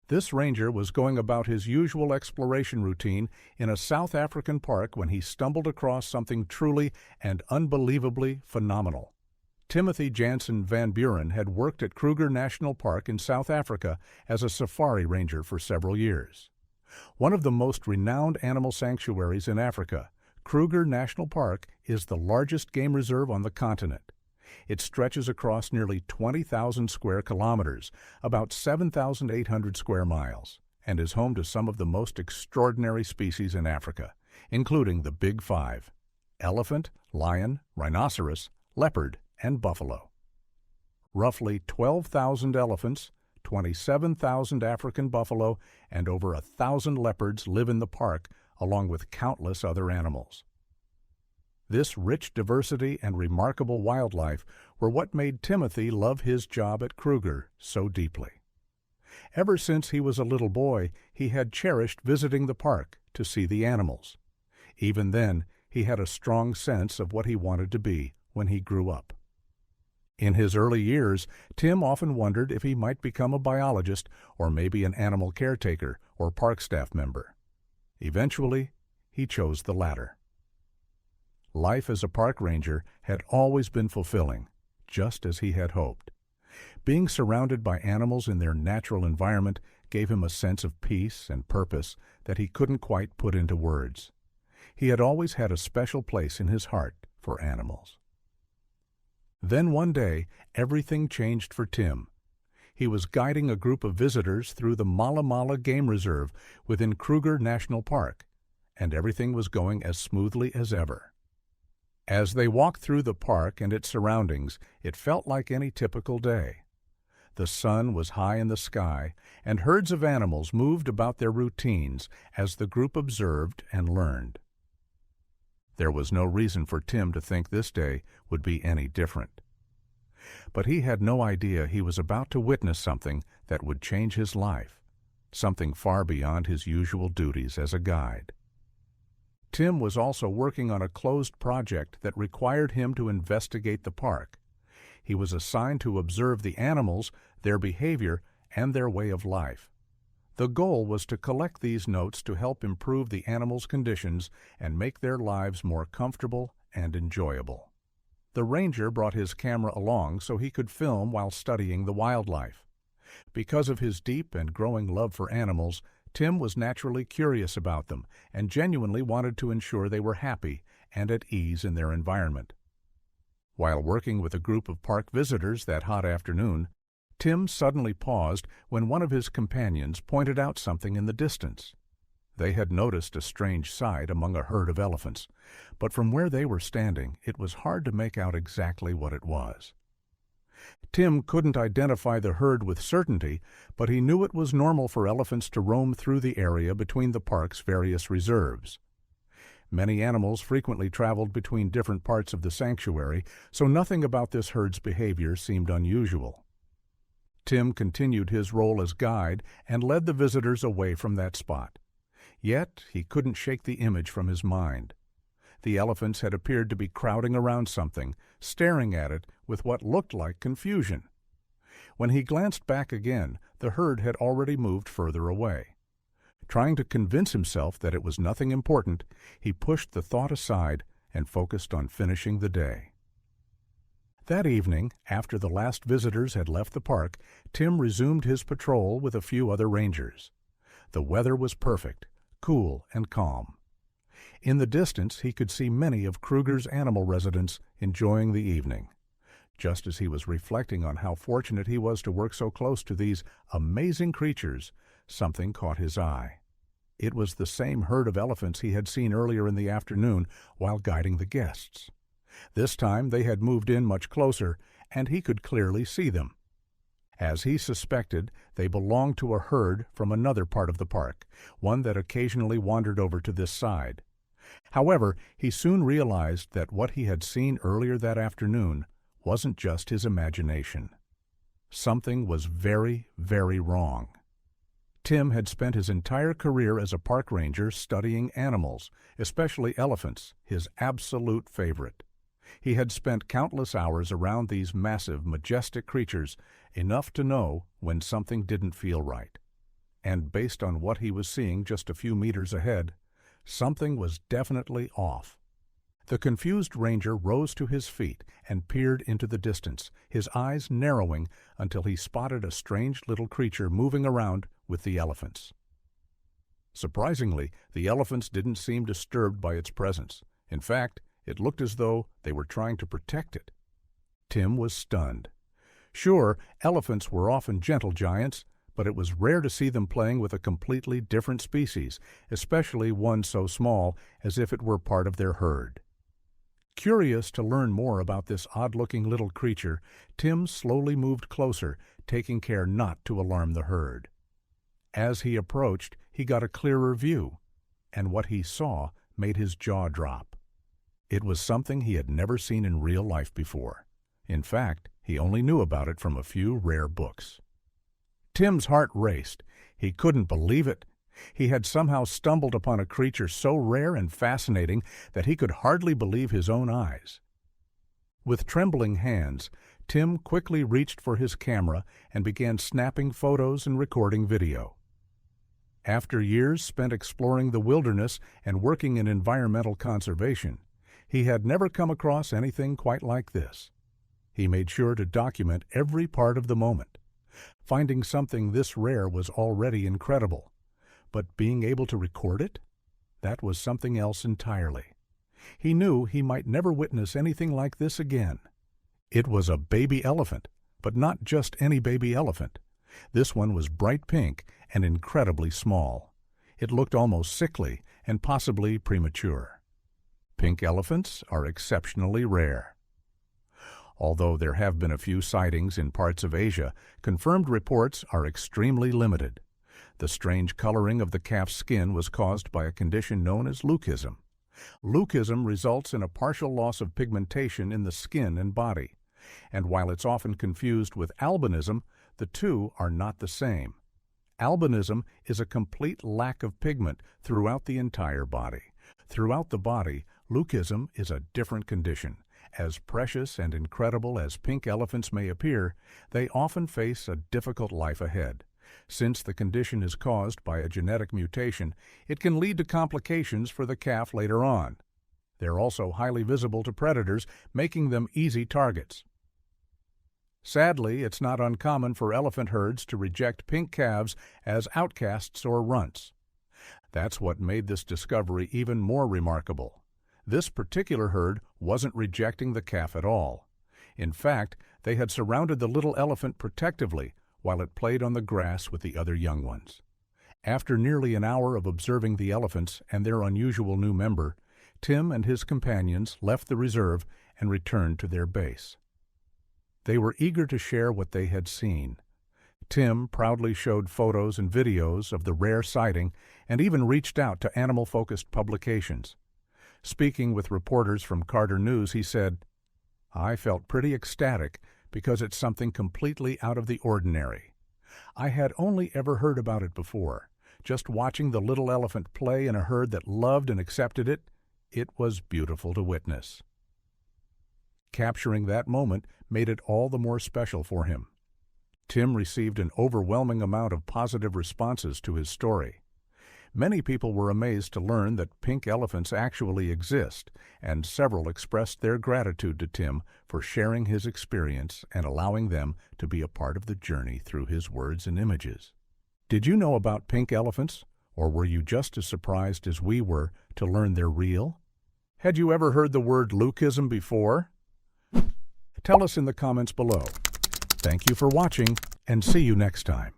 This ranger was going about his usual exploration routine in a South African park when he stumbled across something truly and unbelievably phenomenal. Timothy Jansen Van Buren had worked at Kruger National Park in South Africa as a safari ranger for several years. One of the most renowned animal sanctuaries in Africa, Kruger National Park is the largest game reserve on the continent. It stretches across nearly 20,000 square kilometers, about 7,800 square miles, and is home to some of the most extraordinary species in Africa, including the Big Five: elephant, lion, rhinoceros, leopard, and buffalo. Roughly 12,000 elephants, 27,000 African buffalo, and over 1,000 leopards live in the park, along with countless other animals. This rich diversity and remarkable wildlife were what made Timothy love his job at Kruger so deeply. Ever since he was a little boy, he had cherished visiting the park to see the animals. Even then, he had a strong sense of what he wanted to be when he grew up. In his early years, Tim often wondered if he might become a biologist or maybe an animal caretaker or park staff member. Eventually, he chose the latter. Life as a park ranger had always been fulfilling, just as he had hoped. Being surrounded by animals in their natural environment gave him a sense of peace and purpose that he couldn't quite put into words. He had always had a special place in his heart for animals. Then one day, everything changed for Tim. He was guiding a group of visitors through the Mala Mala Game Reserve within Kruger National Park, and everything was going as smoothly as ever. As they walked through the park and its surroundings, it felt like any typical day. The sun was high in the sky, and herds of animals moved about their routines as the group observed and learned. There was no reason for Tim to think this day would be any different. But he had no idea he was about to witness something that would change his life, something far beyond his usual duties as a guide. Tim was also working on a closed project that required him to investigate the park. He was assigned to observe the animals, their behavior, and their way of life. The goal was to collect these notes to help improve the animals' conditions and make their lives more comfortable and enjoyable. The ranger brought his camera along so he could film while studying the wildlife. Because of his deep and growing love for animals, Tim was naturally curious about them and genuinely wanted to ensure they were happy and at ease in their environment. While working with a group of park visitors that hot afternoon, Tim suddenly paused when one of his companions pointed out something in the distance. They had noticed a strange sight among a herd of elephants, but from where they were standing, it was hard to make out exactly what it was. Tim couldn't identify the herd with certainty, but he knew it was normal for elephants to roam through the area between the park's various reserves. Many animals frequently traveled between different parts of the sanctuary, so nothing about this herd's behavior seemed unusual. Tim continued his role as guide and led the visitors away from that spot. Yet he couldn't shake the image from his mind. The elephants had appeared to be crowding around something, staring at it with what looked like confusion. When he glanced back again, the herd had already moved further away. Trying to convince himself that it was nothing important, he pushed the thought aside and focused on finishing the day. That evening, after the last visitors had left the park, Tim resumed his patrol with a few other rangers. The weather was perfect, cool and calm. In the distance, he could see many of Kruger's animal residents enjoying the evening. Just as he was reflecting on how fortunate he was to work so close to these amazing creatures, something caught his eye. It was the same herd of elephants he had seen earlier in the afternoon while guiding the guests. This time they had moved in much closer, and he could clearly see them. As he suspected, they belonged to a herd from another part of the park, one that occasionally wandered over to this side. However, he soon realized that what he had seen earlier that afternoon wasn't just his imagination. Something was very, very wrong. Tim had spent his entire career as a park ranger studying animals, especially elephants, his absolute favorite. He had spent countless hours around these massive, majestic creatures, enough to know when something didn't feel right. and based on what he was seeing just a few meters ahead, something was definitely off. The confused ranger rose to his feet and peered into the distance, his eyes narrowing until he spotted a strange little creature moving around with the elephants. Surprisingly, the elephants didn't seem disturbed by its presence. In fact, it looked as though they were trying to protect it. Tim was stunned. Sure, elephants were often gentle giants, but it was rare to see them playing with a completely different species, especially one so small as if it were part of their herd. Curious to learn more about this odd-looking little creature, Tim slowly moved closer, taking care not to alarm the herd. As he approached, he got a clearer view, and what he saw made his jaw drop. It was something he had never seen in real life before. In fact, he only knew about it from a few rare books. Tim's heart raced. He couldn't believe it. He had somehow stumbled upon a creature so rare and fascinating that he could hardly believe his own eyes. With trembling hands, Tim quickly reached for his camera and began snapping photos and recording video. After years spent exploring the wilderness and working in environmental conservation, he had never come across anything quite like this. He made sure to document every part of the moment. Finding something this rare was already incredible, but being able to record it? That was something else entirely. He knew he might never witness anything like this again. It was a baby elephant, but not just any baby elephant. This one was bright pink and incredibly small. It looked almost sickly and possibly premature. Pink elephants are exceptionally rare. Although there have been a few sightings in parts of Asia, confirmed reports are extremely limited. The strange coloring of the calf's skin was caused by a condition known as leucism. Leucism results in a partial loss of pigmentation in the skin and body, and while it's often confused with albinism, the two are not the same. Albinism is a complete lack of pigment throughout the entire body. Throughout the body, leucism is a different condition. As precious and incredible as pink elephants may appear, they often face a difficult life ahead. Since the condition is caused by a genetic mutation, it can lead to complications for the calf later on. They're also highly visible to predators, making them easy targets. Sadly, it's not uncommon for elephant herds to reject pink calves as outcasts or runts. That's what made this discovery even more remarkable. This particular herd wasn't rejecting the calf at all. In fact, they had surrounded the little elephant protectively while it played on the grass with the other young ones. After nearly an hour of observing the elephants and their unusual new member, Tim and his companions left the reserve and returned to their base. They were eager to share what they had seen. Tim proudly showed photos and videos of the rare sighting and even reached out to animal-focused publications. Speaking with reporters from Carter News, he said, "I felt pretty ecstatic because it's something completely out of the ordinary. I had only ever heard about it before. Just watching the little elephant play in a herd that loved and accepted it, it was beautiful to witness." Capturing that moment made it all the more special for him. Tim received an overwhelming amount of positive responses to his story. Many people were amazed to learn that pink elephants actually exist, and several expressed their gratitude to Tim for sharing his experience and allowing them to be a part of the journey through his words and images. Did you know about pink elephants, or were you just as surprised as we were to learn they're real? Had you ever heard the word leucism before? Tell us in the comments below. Thank you for watching, and see you next time.